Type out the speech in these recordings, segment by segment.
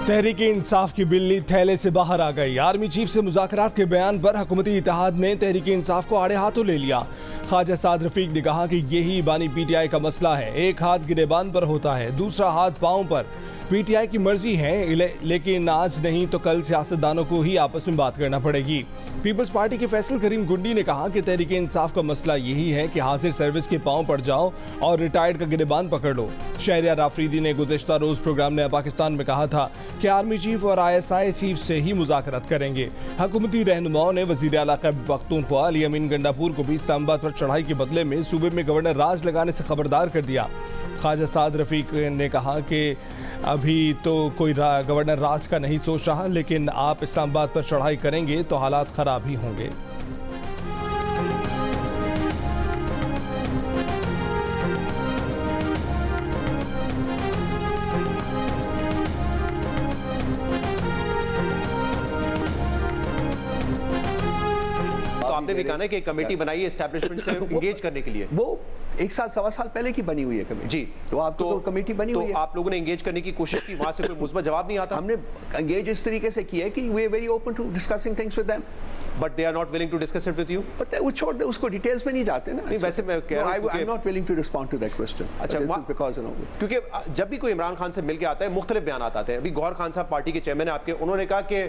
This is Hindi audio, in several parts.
तहरीक-ए-इंसाफ की बिल्ली थैले से बाहर आ गई। आर्मी चीफ से मुज़ाकरात के बयान पर हुकूमती इत्तेहाद ने तहरीक-ए-इंसाफ को आड़े हाथों ले लिया। ख्वाजा साद रफीक ने कहा कि यही बानी पीटीआई का मसला है, एक हाथ गिरेबान पर होता है, दूसरा हाथ पाँव पर। पीटीआई की मर्जी है, लेकिन आज नहीं तो कल सियासतदानों को ही आपस में बात करना पड़ेगी। पीपल्स पार्टी के फैसल करीम गुंडी ने कहा कि तहरीक-ए-इंसाफ का मसला यही है कि हाजिर सर्विस के पांव पड़ जाओ और रिटायर्ड का गिरेबान पकड़ लो। शहरियार आफरीदी ने गुज़श्ता रोज़ प्रोग्राम नया पाकिस्तान में कहा था कि आर्मी चीफ और ISI चीफ से ही मुज़ाकरात करेंगे। हुकूमती रहनुमाओं ने वज़ीर आला खैबर पख्तूनख्वा अली अमीन गंडापुर को भी इस्लामाबाद पर चढ़ाई के बदले में सूबे में गवर्नर राज लगाने से खबरदार कर दिया। ख्वाजा साद रफीक ने कहा कि अभी तो कोई गवर्नर राज का नहीं सोच रहा, लेकिन आप इस्लामाबाद पर चढ़ाई करेंगे तो हालात ख़राब ही होंगे। आपने भी कहा ना कि कमेटी बनाई है एस्टैब्लिशमेंट से एंगेज करने के लिए। वो 1 साल सवा साल पहले की बनी हुई है कमेटी। जी, तो आप तो कमेटी बनी हुई है। आप लोगों ने एंगेज करने की कोशिश की, वहां से कोई मुस्बत जवाब नहीं आता। हमने एंगेज इस तरीके से किया है कि we are very open to discussing things with them, but they are not willing to discuss it with you. पता है वो छोड़ दे, उसको डिटेल्स में नहीं जाते ना। नहीं, वैसे मैं कह रहा हूं I am not willing to respond to that question. अच्छा, बिकॉज़ यू नो, क्योंकि जब भी कोई इमरान खान से मिल के आता है मुख्तलिफ बयान आते हैं। अभी गौहर खान साहब पार्टी के चेयरमैन है आपके, उन्होंने कहा कि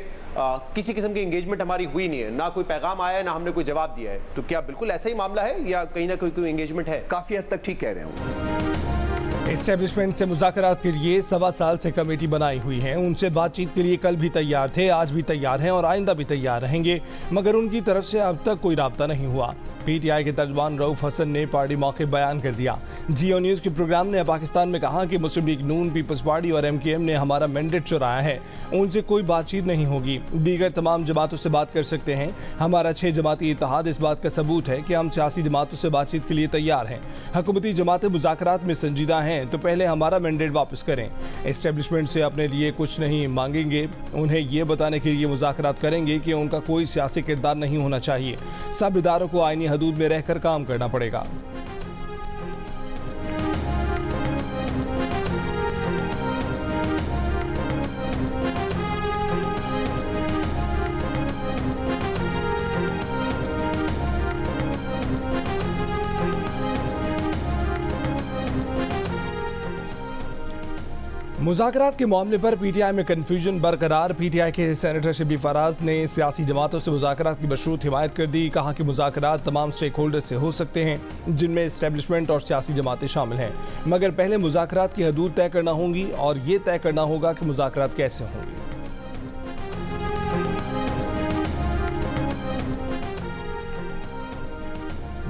किसी किस्म की एंगेजमेंट हमारी हुई नहीं है, ना कोई पैगाम आया है, ना हमने कोई जवाब दिया है। तो क्या बिल्कुल ऐसा ही मामला है या कहीं ना कोई एंगेजमेंट है? काफी हद तक ठीक कह रहे हैं। एस्टेब्लिशमेंट से मुज़ाकरात के लिए 1.25 साल से कमेटी बनाई हुई है। उनसे बातचीत के लिए कल भी तैयार थे, आज भी तैयार हैं और आइंदा भी तैयार रहेंगे, मगर उनकी तरफ से अब तक कोई राब्ता नहीं हुआ। पीटीआई के तर्जमान रऊफ हसन ने पार्टी मौके बयान कर दिया। जियो न्यूज़ के प्रोग्राम ने पाकिस्तान में कहा कि मुस्लिम लीग नून, पीपल्स पार्टी और MKM ने हमारा मैंडेट चुराया है, उनसे कोई बातचीत नहीं होगी। दीगर तमाम जमातों से बात कर सकते हैं। हमारा 6 जमाती इत्तेहाद इस बात का सबूत है कि हम सियासी जमातों से बातचीत के लिए तैयार हैं। हुकूमती जमातें मुज़ाकरात में संजीदा हैं तो पहले हमारा मैंडेट वापस करें। एस्टेब्लिशमेंट से अपने लिए कुछ नहीं मांगेंगे, उन्हें ये बताने के लिए मुज़ाकरात करेंगे कि उनका कोई सियासी किरदार नहीं होना चाहिए। सब इदारों को आईनी हदूद में रहकर काम करना पड़ेगा। मुज़ाकरात के मामले पर पीटीआई में कन्फ्यूजन बरकरार। पीटीआई के सेनेटर शबी फराज ने सियासी जमातों से मुज़ाकरात की मशरूत हिमायत कर दी। कहा कि मुज़ाकरात तमाम स्टेक होल्डर से हो सकते हैं जिनमें इस्टेब्लिशमेंट और सियासी जमातें शामिल हैं, मगर पहले मुज़ाकरात की हदूद तय करना होंगी और ये तय करना होगा कि मुज़ाकरात कैसे होंगे।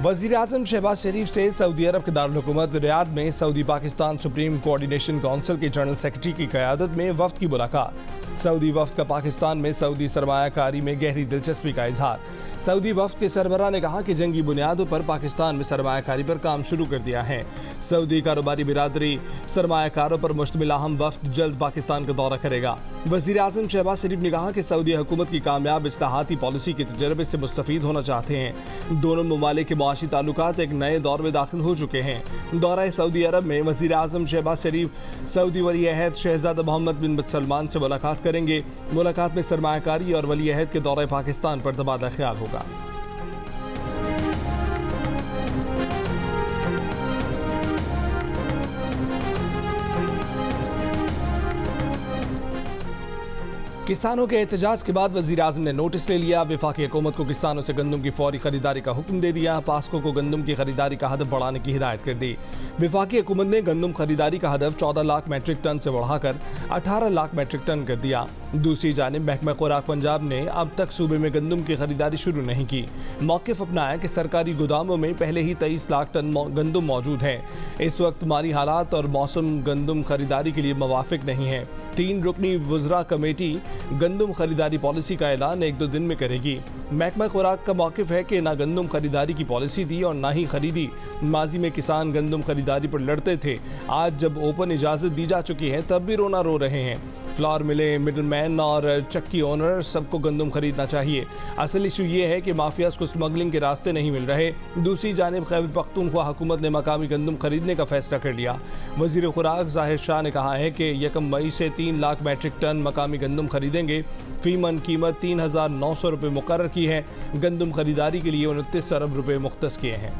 वज़ीर आज़म शहबाज शरीफ से सऊदी अरब के दारुल हुकूमत रियाद में Saudi Pakistan supreme coordination council के जनरल सेक्रेटरी की क़यादत में वफ़द की मुलाकात। सऊदी वफ़द का पाकिस्तान में सऊदी सरमायाकारी में गहरी दिलचस्पी का इजहार। सऊदी वफ़द के सरबराह ने कहा कि जंगी बुनियादों पर पाकिस्तान में सरमायाकारी पर काम शुरू कर दिया है। सऊदी कारोबारी बिरादरी सरमायाकारों पर मुश्तमिल अहम वफ़द जल्द पाकिस्तान का दौरा करेगा। वज़ीर आज़म शहबाज शरीफ ने कहा कि सऊदी हुकूमत की कामयाब इस्लाहाती पॉलिसी के तजर्बे से मुस्तफ़ीद होना चाहते हैं। दोनों ममालिक के मुआशी ताल्लुकात एक नए दौर में दाखिल हो चुके हैं। दौरा सऊदी अरब में वज़ीर आज़म शहबाज शरीफ सऊदी वली अहद शहज़ादा मोहम्मद बिन सलमान से मुलाकात करेंगे। मुलाकात में सरमायाकारी और वली अहद के दौरे पाकिस्तान पर तबादला ख्याल होगा। किसानों के एहतजाज के बाद वज़ीर आज़म ने नोटिस ले लिया। वफाकी हुकूमत को किसानों से गंदम की फौरी खरीदारी का हुक्म दे दिया। पास्को को गंदम की खरीदारी का हदफ बढ़ाने की हिदायत कर दी। वफाकी हुकूमत ने गंदम खरीदारी का हदफ 14 लाख मेट्रिक टन से बढ़ाकर 18 लाख मेट्रिक टन कर दिया। दूसरी जानिब महकमा खुराक पंजाब ने अब तक सूबे में गंदम की खरीदारी शुरू नहीं की। मौक़िफ़ अपनाया कि सरकारी गोदामों में पहले ही 23 लाख टन गंदम मौजूद है। इस वक्त माली हालात और मौसम गंदम खरीदारी के लिए मुवाफिक नहीं है। 3 रुकनी वज़रा कमेटी गंदम खरीदारी पॉलिसी का ऐलान 1-2 दिन में करेगी। महकमा खुराक का मौक़िफ़ है कि ना गंदम खरीदारी की पॉलिसी थी और ना ही खरीदी। माजी में किसान गंदम खरीदारी पर लड़ते थे, आज जब ओपन इजाज़त दी जा चुकी है तब भी रोना रो रहे हैं। फ्लावर मिले, मिडलमैन और चक्की ओनर सबको गंदम खरीदना चाहिए। असल इशू ये है कि माफियाज को स्मगलिंग के रास्ते नहीं मिल रहे। दूसरी जानिब खैबर पख्तूनख्वा हुकूमत ने मकामी गंदम खरीदने का फैसला कर लिया। वज़ीर खुराक ज़ाहिर शाह ने कहा है कि 1 मई से 3 लाख मैट्रिक टन मकामी गंदम खरीदेंगे। फी मन कीमत 3,900 रुपये मुकर्रर की है। गंदम खरीदारी के लिए 29 अरब रुपये मुख्तस किए हैं।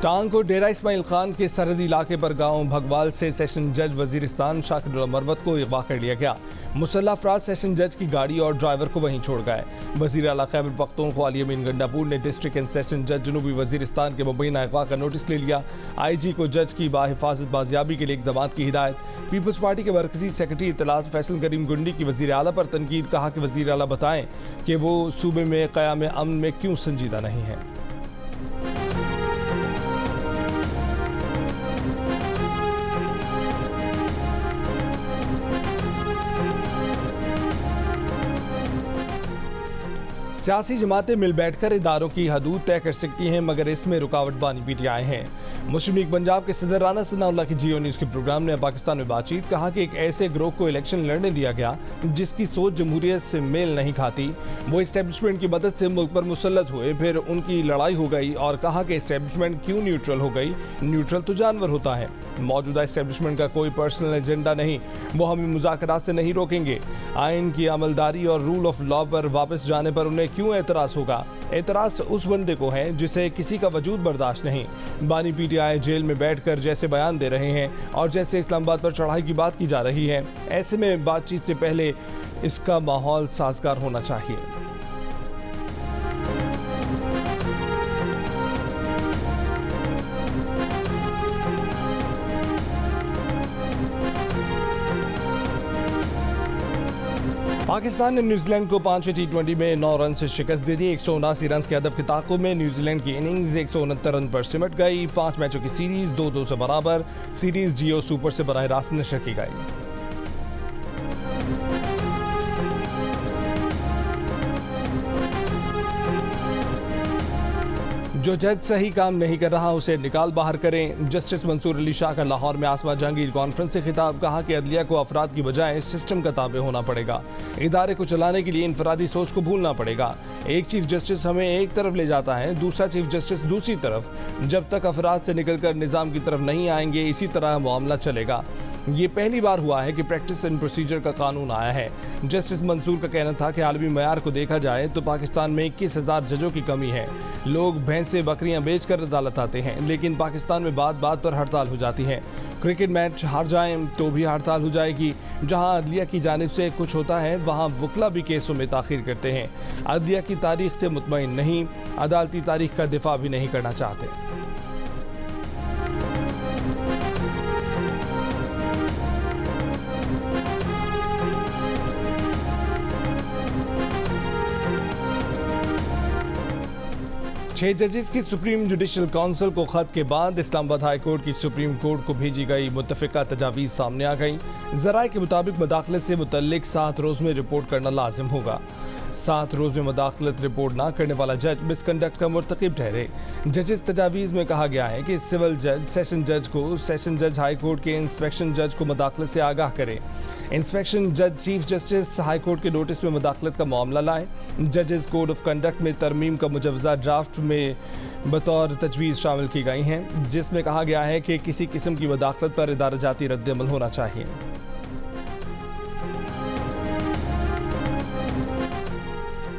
टांग को डेरा इस्माइल खान के सरहदी इलाके पर गांव भगवाल से सेशन जज वजीरिस्तान शाकिर मरवत को अगवा कर लिया गया। मुसल्लह अफराद सेशन जज की गाड़ी और ड्राइवर को वहीं छोड़ गए। वजीर आला खैबर पख्तूनख्वा अली अमीन गंडापुर ने डिस्ट्रिक्ट एंड सेशन जज जनूबी वजीरिस्तान के मुबैना अगवा का नोटिस ले लिया। IG को जज की बाहिफाजत बाजियाबी के लिए इक़दामात की हिदायत। पीपल्स पार्टी के मरकजी सेक्रेटरी इत्तलात फैसल करीम गुंडी की वजीर आला पर तनकीद, कहा कि वजीर आला बताएं कि वो सूबे में क़याम अमन में क्यों संजीदा नहीं है। सियासी जमातें मिल बैठकर इदारों की हदूद तय कर सकती हैं, मगर इसमें रुकावट बानी PTI हैं। मुस्लिम लीग पंजाब के सदर राना सनाउल्लाह की जियो न्यूज़ के प्रोग्राम ने पाकिस्तान में बातचीत, कहा कि एक ऐसे ग्रोह को इलेक्शन लड़ने दिया गया जिसकी सोच जमहूरियत से मेल नहीं खाती। वो इस्टेब्लिशमेंट की मदद से मुल्क पर मुसल्लत हुए, फिर उनकी लड़ाई हो गई और कहा कि इस्टेब्लिशमेंट क्यों न्यूट्रल हो गई। न्यूट्रल तो जानवर होता है। मौजूदा इस्टेब्लिशमेंट का कोई पर्सनल एजेंडा नहीं, वो हमें मुज़ाकरात से नहीं रोकेंगे। आइन की अमलदारी और रूल ऑफ लॉ पर वापस जाने पर उन्हें क्यों एतराज़ होगा। एतराज़ उस बंदे को है जिसे किसी का वजूद बर्दाश्त नहीं। बानी PTI जेल में बैठकर जैसे बयान दे रहे हैं और जैसे इस्लामाबाद पर चढ़ाई की बात की जा रही है, ऐसे में बातचीत से पहले इसका माहौल साजगार होना चाहिए। पाकिस्तान ने न्यूजीलैंड को 5 T20 में 9 रन से शिकस्त दे दी। 179 रन के हदफ के ताक़ुब में न्यूजीलैंड की इनिंग्स 169 रन पर सिमट गई। 5 मैचों की सीरीज 2-2 से बराबर। सीरीज जियो सुपर से बराह रास्त नशर की गई। जो जज सही काम नहीं कर रहा उसे निकाल बाहर करें। जस्टिस मंसूर अली शाह का लाहौर में आसमा जहांगीर कॉन्फ्रेंस से खिताब, कहा कि अदलिया को अफराद की बजाय सिस्टम का ताबे होना पड़ेगा। इदारे को चलाने के लिए इंफरादी सोच को भूलना पड़ेगा। एक चीफ जस्टिस हमें एक तरफ ले जाता है, दूसरा चीफ जस्टिस दूसरी तरफ। जब तक अफराद से निकलकर निज़ाम की तरफ नहीं आएंगे, इसी तरह मामला चलेगा। ये पहली बार हुआ है कि प्रैक्टिस एंड प्रोसीजर का कानून आया है। जस्टिस मंसूर का कहना था कि आलमी मयार को देखा जाए तो पाकिस्तान में 21,000 जजों की कमी है। लोग भैंसें बकरियां बेचकर अदालत आते हैं, लेकिन पाकिस्तान में बात बात पर हड़ताल हो जाती है। क्रिकेट मैच हार जाएं तो भी हड़ताल हो जाएगी। जहां अदलिया की जानिब से कुछ होता है, वहां वकला भी केसों में ताख़ीर करते हैं। अदलिया की तारीख से मुतमईन नहीं, अदालती तारीख का दिफा भी नहीं करना चाहते। छह जजेस की सुप्रीम जुडिशल काउंसिल को खत के बाद इस्लामाबाद हाई कोर्ट की सुप्रीम कोर्ट को भेजी गई मुत्तफ़िका तजावीज़ सामने आ गई। ज़राए के मुताबिक मुदाखलत से मुतल्लिक 7 रोज़ में रिपोर्ट करना लाजिम होगा। 7 रोज़ में मुदाखलत रिपोर्ट ना करने वाला जज मिसकंडक्ट का मुर्तकिब ठहरे। जजेस तजावीज़ में कहा गया है कि सिविल जज सेशन जज को सेशन जज हाई कोर्ट के इंस्पेक्शन जज को मुदाखलत से आगाह करे। इंस्पेक्शन जज चीफ जस्टिस हाई कोर्ट के नोटिस में मुदाखलत का मामला लाए। जजेस कोड ऑफ कंडक्ट में तरमीम का मुजवजा ड्राफ्ट में बतौर तजवीज़ शामिल की गई हैं, जिसमें कहा गया है कि किसी किस्म की मुदाखलत पर इदारा जाती रद्द-ए-अमल होना चाहिए।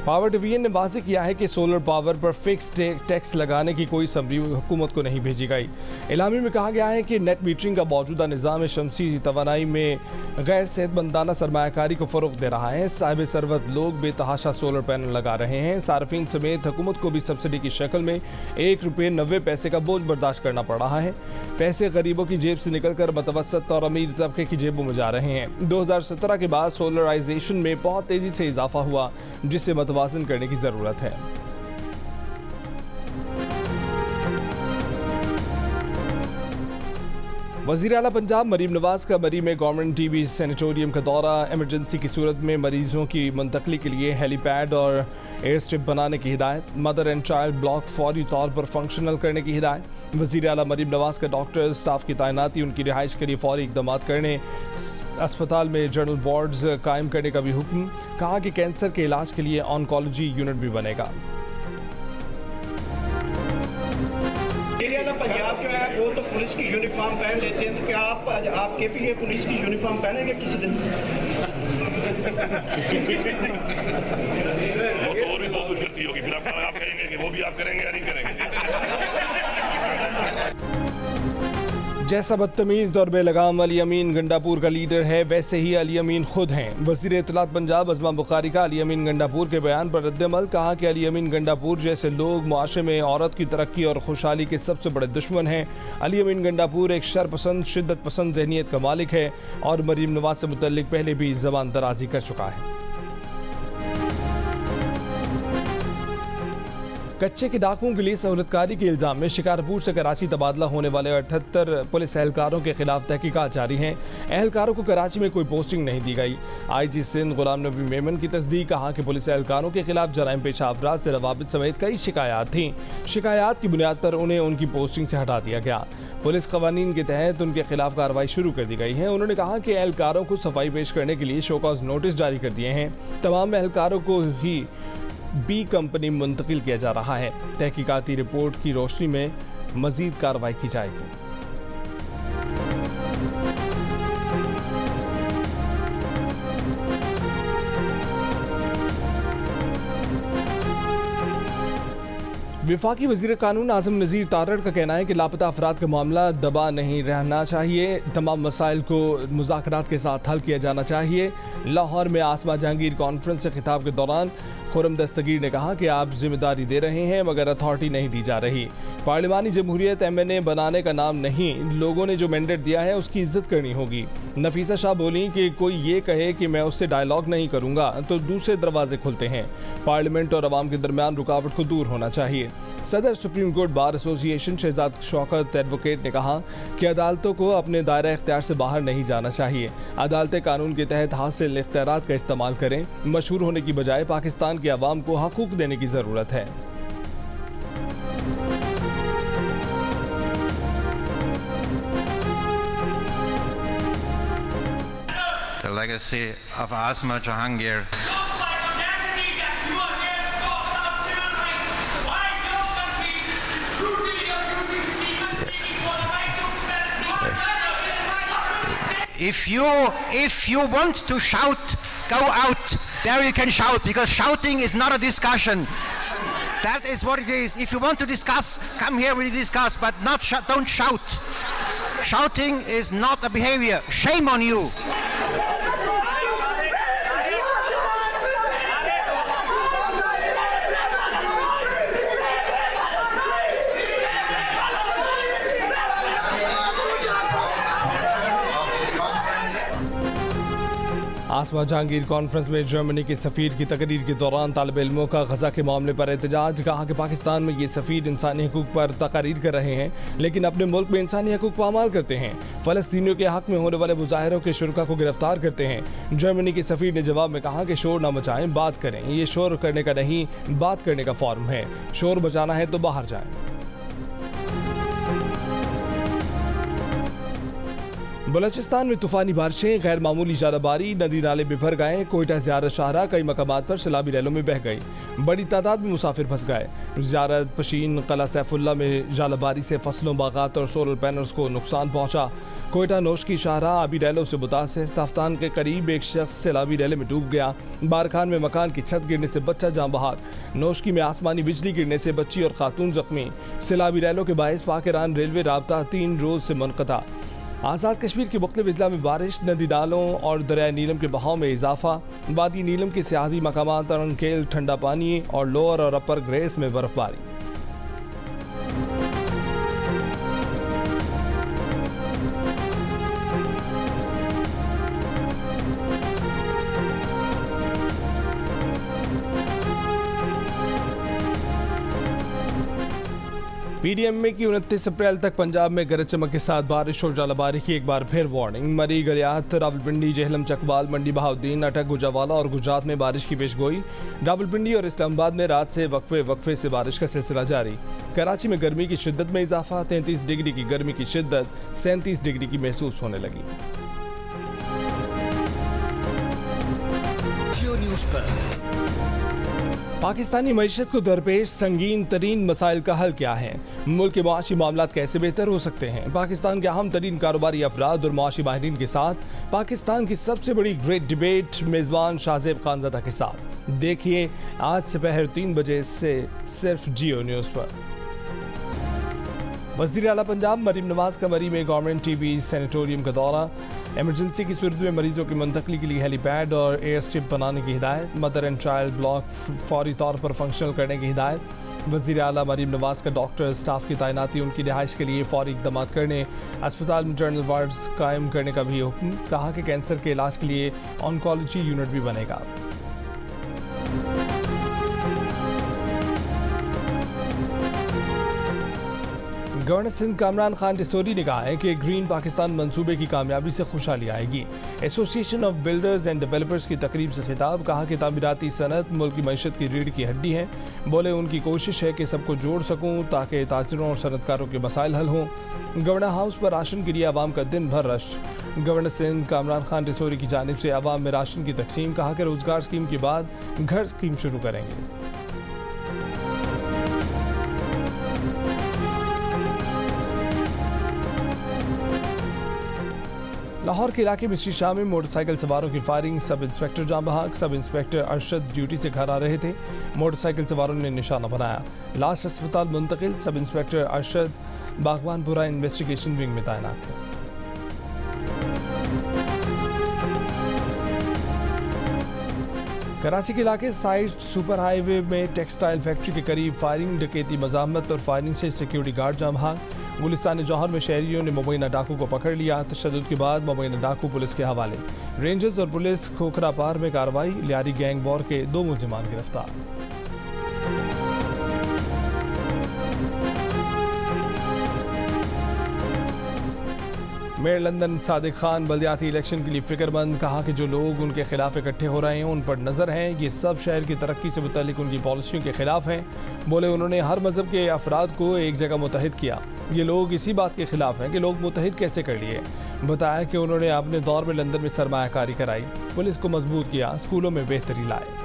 पावर डिवीजन ने वाज़ेह किया है कि सोलर पावर पर फिक्स टैक्स लगाने की कोई समरी हुकूमत को नहीं भेजी गई। इलामी में कहा गया है कि नेट मीटरिंग का मौजूदा निज़ाम शमसी तवानाई में गैर सेहतमंदाना सरमायाकारी को फ़रोग़ दे रहा है। साहिब सरवत लोग बेतहाशा सोलर पैनल लगा रहे हैं। सार्फिन समेत हुकूमत को भी सब्सिडी की शक्ल में 1 रुपये 90 पैसे का बोझ बर्दाश्त करना पड़ रहा है। पैसे गरीबों की जेब से निकलकर मतवसत और अमीर तबके की जेबों में जा रहे हैं। 2017 के बाद सोलराइजेशन में बहुत तेज़ी से इजाफा हुआ, जिससे मतवाज़न करने की ज़रूरत है। वज़ीर आला पंजाब मरीम नवाज का मरी में गवर्नमेंट TB सैनिटोरियम का दौरा। इमरजेंसी की सूरत में मरीजों की मुंतकली के लिए हेलीपैड और एयर स्ट्रिप बनाने की हिदायत। मदर एंड चाइल्ड ब्लॉक फौरी तौर पर फंक्शनल करने की हिदायत। वज़ीर आला मरीम नवाज का डॉक्टर स्टाफ की तैनाती, उनकी रिहाइश के लिए फौरी इक़दाम करने, अस्पताल में जनरल वार्ड्स कायम करने का भी हुक्म। कहा कि कैंसर के इलाज के लिए ऑन्कोलॉजी यूनिट भी बनेगा। पंजाब जो है वो तो पुलिस की यूनिफॉर्म पहन लेते हैं, तो क्या आप केपीए पुलिस की यूनिफॉर्म पहनेंगे किसी दिन? वो तो और भी बहुत गलती होगी, फिर आप करेंगे कि वो भी आप करेंगे या नहीं करेंगे? जैसा बदतमीज और बेलगाम अली अमीन गंडापुर का लीडर है, वैसे ही अली अमीन खुद हैं। वज़ीर इत्तलात पंजाब अज़मा बुखारी का अली अमीन गंडापुर के बयान पर रद्द-ए-अमल, कहा कि अली अमीन गंडापुर जैसे लोग मुआशरे में औरत की तरक्की और खुशहाली के सबसे बड़े दुश्मन हैं। अली अमीन गंडापुर एक शरपसंद, शिद्दत पसंद ज़हनियत का मालिक है और मरीम नवाज से मुतल्लिक पहले भी ज़बान दराजी कर चुका है। कच्चे के डाकुओं के लिए सहूलतकारी के इल्जाम में शिकारपुर से कराची तबादला होने वाले 78 पुलिस एहलकारों के खिलाफ तहकीकात जारी हैं। एहलकारों को कराची में कोई पोस्टिंग नहीं दी गई। IG सिंध गुलाम नबी मेमन की तस्दीक, कहा कि पुलिस एहलकारों के खिलाफ जराइम पेशा अफराद से रवाबित समेत कई शिकायत थीं। शिकायत की बुनियाद पर उन्हें उनकी पोस्टिंग से हटा दिया गया। पुलिस कवानीन के तहत उनके खिलाफ कार्रवाई शुरू कर दी गई है। उन्होंने कहा कि एहलकारों को सफाई पेश करने के लिए शोकॉज नोटिस जारी कर दिए हैं। तमाम एहलकारों को ही B कंपनी मुंतकिल किया जा रहा है। तहकीकाती रिपोर्ट की रोशनी में मजीद कार्रवाई की जाएगी। वफाकी वज़ीर कानून आज़म नज़ीर तारड़ का कहना है कि लापता अफराद का मामला दबा नहीं रहना चाहिए। तमाम मसाइल को मुज़ाकरात के साथ हल किया जाना चाहिए। लाहौर में आसमा जहांगीर कॉन्फ्रेंस से खिताब के दौरान खुरम दस्तगीर ने कहा कि आप जिम्मेदारी दे रहे हैं मगर अथॉरिटी नहीं दी जा रही। पार्लिमानी जमहूरियत MNA बनाने का नाम नहीं, लोगों ने जो मैंडेट दिया है उसकी इज्जत करनी होगी। नफीसा शाह बोली कि कोई ये कहे कि मैं उससे डायलॉग नहीं करूंगा तो दूसरे दरवाजे खुलते हैं। पार्लियामेंट और अवाम के दरमियान रुकावट को दूर होना चाहिए। सदर supreme court bar association Shahzad Shaukat advocate ने कहा कि अदालतों को अपने दायरा इख्तियार से बाहर नहीं जाना चाहिए। अदालतें कानून के तहत हासिल इख्तियारात का इस्तेमाल करें। मशहूर होने की बजाय पाकिस्तान के अवाम को हकूक देने की ज़रूरत है। The legacy of Asma Jahangir. If you want to shout, go out. There you can shout, because shouting is not a discussion. That is what it is. If you want to discuss, come here, we discuss, but don't shout. Shouting is not a behavior. Shame on you. Asma Jahangir conference में जर्मनी के सफ़ीर की तकरीर के दौरान तालिब इल्मों का गज़ा के मामले पर एहतजाज। कहा कि पाकिस्तान में ये सफ़ीर इंसानी हकूक़ पर तकरीर कर रहे हैं लेकिन अपने मुल्क में इंसानी हकूक़ पामाल करते हैं। फ़लस्तीनियों के हक़ में होने वाले मुजाहिरों के शुरका को गिरफ्तार करते हैं। जर्मनी के सफ़ीर ने जवाब में कहा कि शोर ना मचाएं, बात करें। ये शोर करने का नहीं, बात करने का फॉर्म है। शोर मचाना है तो बाहर जाएं। बलूचिस्तान में तूफानी बारिशें, गैर मामूली ज़्यादाबारी, नदी नाले बिफर गए। कोयटा ज़ियारत शाहरा कई मकामात पर सैलाबी रैलों में बह गई। बड़ी तादाद में मुसाफिर फंस गए। ज़ियारत, पशीन, कला सैफुल्ला में ज़्यादाबारी से फसलों, बागात और सोलर पैनल्स को नुकसान पहुँचा। कोयटा नोश की शाहरा आबी रैलों से मुतासिर। ताफ्तान के करीब एक शख्स सैलाबी रैले में डूब गया। बारखान में मकान की छत गिरने से बच्चा जाँ बहाक। नोशकी में आसमानी बिजली गिरने से बच्ची और खातून जख्मी। सैलाबी रैलों के बायस पाक ईरान रेलवे राबता 3 रोज़ से मुनक़ता। आज़ाद कश्मीर के मुख्तलिफ अजला में बारिश, नदी नालों और दरिया नीलम के बहाव में इजाफा। वादी नीलम के सियाहती मकामात अरनकेल, ठंडा पानी और लोअर और अपर ग्रेस में बर्फबारी। PDMA की 29 अप्रैल तक पंजाब में गरज चमक के साथ बारिश और जालाबारी की एक बार फिर वार्निंग। मरी, गलियात, रावलपिंडी, जेहलम, चकवाल, मंडी बहाउद्दीन, अटक, गुजरावाला और गुजरात में बारिश की पेशगोई। रावलपिंडी और इस्लामाबाद में रात से वक्फे से बारिश का सिलसिला जारी। कराची में गर्मी की शिद्दत में इजाफा, 33 डिग्री की गर्मी की शिद्दत 37 डिग्री की महसूस होने लगी। न्यूज़ पर पाकिस्तानी मईशत को दरपेश संगीन तरीन मसाइल का हल क्या है? मुल्क के माशी मामलात कैसे बेहतर हो सकते हैं? पाकिस्तान के अहम तरीन कारोबारी अफराद और माशी माहिरीन के साथ पाकिस्तान की सबसे बड़ी ग्रेट डिबेट मेज़बान शाहजेब खानज़ादा के साथ देखिए आज दोपहर 3 बजे से सिर्फ जियो न्यूज़ पर। वज़ीर आला पंजाब मरीम नवाज का मरी में गवर्नमेंट टीबी सैनिटोरियम का दौरा। इमरजेंसी की सूरत में मरीजों की मुंतकली के लिए हेलीपैड और एयर स्ट्रिप बनाने की हिदायत। मदर एंड चाइल्ड ब्लॉक फौरी तौर पर फंक्शनल करने की हिदायत। वज़ीर आला मरीम नवाज का डॉक्टर स्टाफ की तैनाती उनकी रिहाइश के लिए फौरी इक़दाम करने, अस्पताल में जर्नल वार्ड्स कायम करने का भी हुक्म। कहा कि कैंसर के इलाज के लिए ऑन्कोलॉजी यूनिट भी बनेगा। गवर्नर सिंध कामरान खान टिसोरी ने कहा है कि ग्रीन पाकिस्तान मंसूबे की कामयाबी से खुशहाली आएगी। Association of builders and developers की तकरीब से खिताब। कहा कि तामीराती सनत मुल्क की मईशत की रीढ़ की हड्डी है। बोले उनकी कोशिश है कि सबको जोड़ सकूं ताकि ताजिरों और सनतकारों के मसाइल हल हों। गवर्नर हाउस पर राशन के लिए आवाम का दिन भर रश। गवर्नर सिंध कामरान खान टिसोरी की जानिब से आवाम में राशन की तकसीम। कहा कि रोजगार स्कीम के बाद घर स्कीम शुरू करेंगे। लाहौर के इलाके मिस्री शाह में मोटरसाइकिल सवारों की फायरिंग। सब इंस्पेक्टर जाँ बहक। सब इंस्पेक्टर अरशद ड्यूटी से घर आ रहे थे। मोटरसाइकिल सवारों ने निशाना बनाया। लाश अस्पताल मुंतकिल। Sub inspector Arshad Baghbanpura investigation wing में तैनात थे। कराची के इलाके साइड सुपर हाईवे में टेक्सटाइल फैक्ट्री के करीब फायरिंग, डकैती, मज़ाहमत और फायरिंग से सिक्योरिटी गार्ड जाँ बहक। गुलिस्तान जौहर में शहरियों ने मुबैना डाकू को पकड़ लिया। तशद्दुद के बाद मुबैना डाकू पुलिस के हवाले। रेंजर्स और पुलिस खोखरा पार में कार्रवाई। लियारी गैंग वॉर के 2 मुलजिमान गिरफ्तार। मेयर लंदन सादिक खान बल्दियाती इलेक्शन के लिए फिक्रमंद। कहा कि जो लोग उनके खिलाफ इकट्ठे हो रहे हैं उन पर नज़र है। ये सब शहर की तरक्की से मुतल्लिक उनकी पॉलिसियों के खिलाफ हैं। बोले उन्होंने हर मजहब के अफराद को एक जगह मुतहिद किया। ये लोग इसी बात के खिलाफ हैं कि लोग मुतहिद कैसे कर लिए। बताया कि उन्होंने अपने दौर में लंदन में सरमायाकारी कराई, पुलिस को मजबूत किया, स्कूलों में बेहतरी लाए।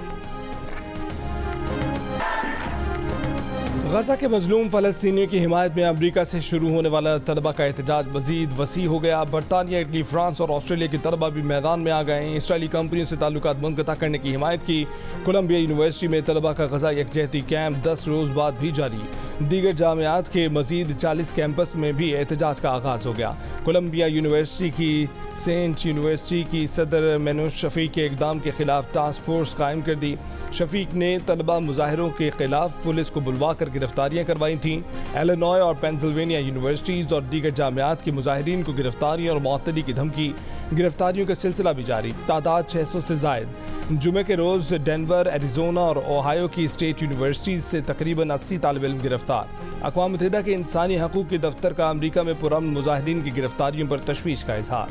गजा के मजलूम फ़लस्तीनियों की हिमायत में अमरीका से शुरू होने वाला तलबा का एहतजाज मजीद वसी हो गया। बरतानिया, इटली, फ्रांस और ऑस्ट्रेलिया के तलबा भी मैदान में आ गए। इसराइली कंपनियों से ताल्लुकात मुनक़ता करने की हिमायत की। कोलंबिया यूनिवर्सिटी में तलबा का गजा यकजहती कैंप 10 रोज़ बाद भी जारी। दीगर जामियात के मजीद 40 कैंपस में भी एहतजाज का आगाज़ हो गया। कोलंबिया यूनिवर्सिटी की सेंट यूनिवर्सिटी की सदर मेनुश शफीक के इक़दाम के खिलाफ टास्क फोर्स कायम कर दी। शफीक ने तलबा मुजाहिरों के खिलाफ पुलिस को बुलवा कर गिरफ्तारियाँ करवाई थीं। इलिनॉय और पेंसिल्वेनिया यूनिवर्सिटीज़ और दीगर जामियात के मुजाहिरीन को गिरफ्तारी और मअतली की धमकी। गिरफ्तारियों का सिलसिला भी जारी। तादाद 600 से ज़ायद। जुमे के रोज़ डेनवर, एरिजोना और ओहायो की स्टेट यूनिवर्सिटीज़ से तकरीबन 80 तालिब इल्म गिरफ्तार। अक़वाम मुत्तहिदा के इंसानी हकूक़ के दफ्तर का अमरीका में पुरअमन मुजाहिरीन की गिरफ्तारियों पर तशवीश का इजहार।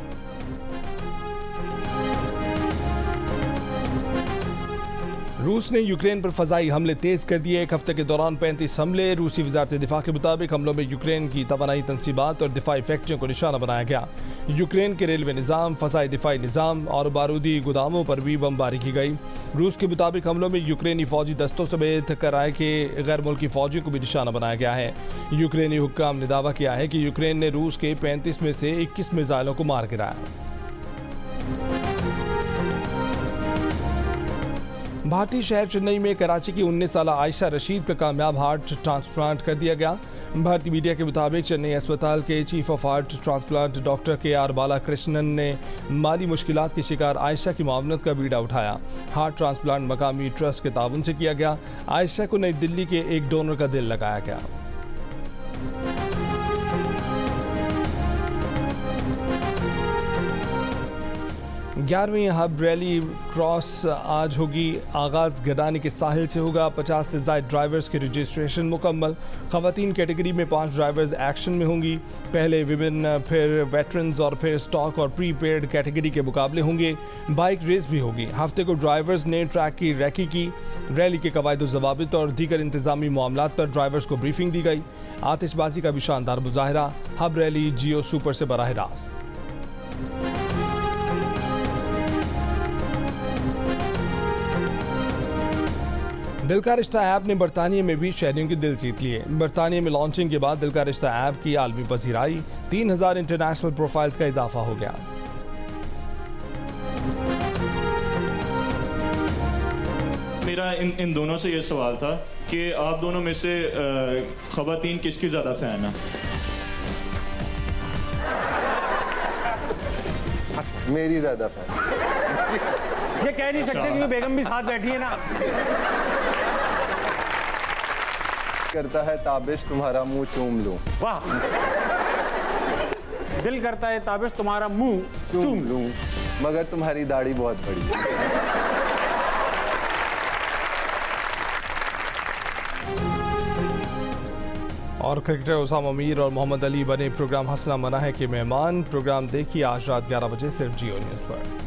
रूस ने यूक्रेन पर फ़ज़ाई हमले तेज़ कर दिए। 1 हफ्ते के दौरान 35 हमले। रूसी वज़ारत दिफ़ा के मुताबिक हमलों में यूक्रेन की तवानाई तनसीबात और दिफ़ाई फैक्ट्रियों को निशाना बनाया गया। यूक्रेन के रेलवे निज़ाम, फ़ज़ाई दिफ़ाई निज़ाम और बारूदी गोदामों पर भी बमबारी की गई। रूस के मुताबिक हमलों में यूक्रेनी फ़ौजी दस्तों समेत कराए के गैर मुल्की फ़ौजियों को भी निशाना बनाया गया है। यूक्रेनी हुक्काम ने दावा किया है कि यूक्रेन ने रूस के 35 में से 21 मिसाइलों को मार गिराया। भारतीय शहर चेन्नई में कराची की 19 साल आयशा रशीद का कामयाब हार्ट ट्रांसप्लांट कर दिया गया। भारतीय मीडिया के मुताबिक चेन्नई अस्पताल के chief of heart transplant doctor KR. Balakrishnan ने माली मुश्किलात की शिकार आयशा की मुआवनत का बीड़ा उठाया। हार्ट ट्रांसप्लांट मकामी ट्रस्ट के ताउन से किया गया। आयशा को नई दिल्ली के एक डोनर का दिल लगाया गया। 11वीं हब रैली क्रॉस आज होगी। आगाज़ गडानी के साहिल से होगा। 50 से ज़ायद ड्राइवर्स की रजिस्ट्रेशन मुकम्मल। ख़वातीन कैटेगरी में 5 ड्राइवर्स एक्शन में होंगी। पहले विमेन, फिर वेटरन्स और फिर स्टॉक और प्रीपेड कैटेगरी के मुकाबले होंगे। बाइक रेस भी होगी। हफ्ते को ड्राइवर्स ने ट्रैक की रैकी की। रैली के कवायद ज़वाबित और दीगर इंतज़ामी मामलात पर ड्राइवर्स को ब्रीफिंग दी गई। आतिशबाजी का भी शानदार मुजाहरा। हब रैली जियो सुपर से बराह रास्त। दिल का रिश्ता ऐप ने बरतानिया में भी शहरियों के दिल जीत लिए। बरतानिया में लॉन्चिंग के बाद दिल का रिश्ता ऐप की आलमी पसीराई, 3000 इंटरनेशनल प्रोफाइल्स का इजाफा हो गया। मेरा इन दोनों से ये सवाल था कि आप दोनों में से ख़वातीन किसकी ज़्यादा फ़ैन है? मेरी ज्यादा फैन। ये कह नहीं सकते क्योंकि बेगम भी साथ बैठी है ना। करता है ताबिश तुम्हारा मुंह चूम लूं। वाह, दिल करता है ताबिश तुम्हारा मुंह चूम लूं, मगर तुम्हारी दाढ़ी बहुत बड़ी है। और क्रिकेटर उसामा मीर और मोहम्मद अली बने प्रोग्राम हंसना मना है के मेहमान। प्रोग्राम देखिए आज रात 11 बजे सिर्फ जियो न्यूज़ पर।